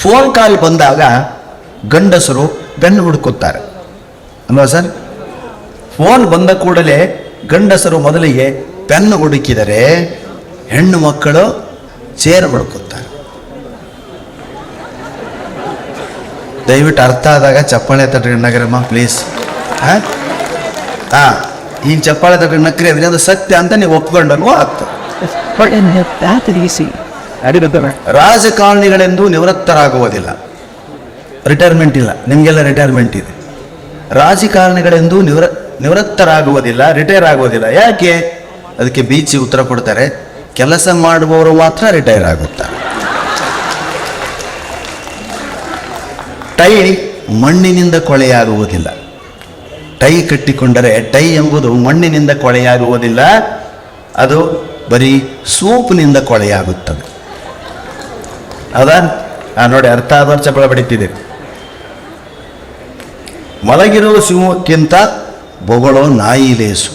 Phone call ಬಂದಾಗ ಗಂಡಸರು ಬೆನ್ನು ಹುಡುಕುತ್ತಾರೆ ಅಲ್ವಾ ಸರ್? ಫೋನ್ ಬಂದ ಕೂಡಲೇ ಗಂಡಸರು ಮೊದಲಿಗೆ ಪೆನ್ನು ಹುಡುಕಿದರೆ ಹೆಣ್ಣು ಮಕ್ಕಳು ಚೇರ್ ಹುಡುಕುತ್ತಾರೆ. ದಯವಿಟ್ಟು ಅರ್ಥ ಆದಾಗ ಚಪ್ಪಾಳೆ ತಟ್ರಿ ನಗರಮ್ಮ ಪ್ಲೀಸ್. ಈ ಚಪ್ಪಾಳೆ ತಟ್ರಿ ನಕ್ರಿ ಅಂದ್ರೆ ಅದು ಸತ್ಯ ಅಂತ ನೀವು ಒಪ್ಕೊಂಡಂಗೂ ಆಗ್ತದೆ. ರಾಜಕಾರಣಿಗಳೆಂದು ನಿವೃತ್ತರಾಗುವುದಿಲ್ಲ. ರಿಟೈರ್ಮೆಂಟ್ ಇಲ್ಲ, ನಿಮಗೆಲ್ಲ ರಿಟೈರ್ಮೆಂಟ್ ಇದೆ. ರಾಜಕಾರಣಿಗಳೆಂದು ನಿವೃತ್ತರಾಗುವುದಿಲ್ಲ, ರಿಟೈರ್ ಆಗುವುದಿಲ್ಲ. ಯಾಕೆ? ಅದಕ್ಕೆ ಬೀಚಿ ಉತ್ತರ ಕೊಡ್ತಾರೆ, ಕೆಲಸ ಮಾಡುವವರು ಮಾತ್ರ ರಿಟೈರ್ ಆಗುತ್ತಾರೆ. ಟೈ ಮಣ್ಣಿನಿಂದ ಕೊಳೆಯಾಗುವುದಿಲ್ಲ. ಟೈ ಕಟ್ಟಿಕೊಂಡರೆ ಟೈ ಎಂಬುದು ಮಣ್ಣಿನಿಂದ ಕೊಳೆಯಾಗುವುದಿಲ್ಲ, ಅದು ಬರೀ ಸೂಪ್ನಿಂದ ಕೊಳೆಯಾಗುತ್ತದೆ. ಹೌದಾ? ನೋಡಿ, ಅರ್ಥ ಆದ ಚಪ್ಪಳ ಬಡಿತಿದೆ. ಮಲಗಿರುವ ಸಿಂಹಕ್ಕಿಂತ ಬೊಗಳೋ ನಾಯಿ ಲೇಸು.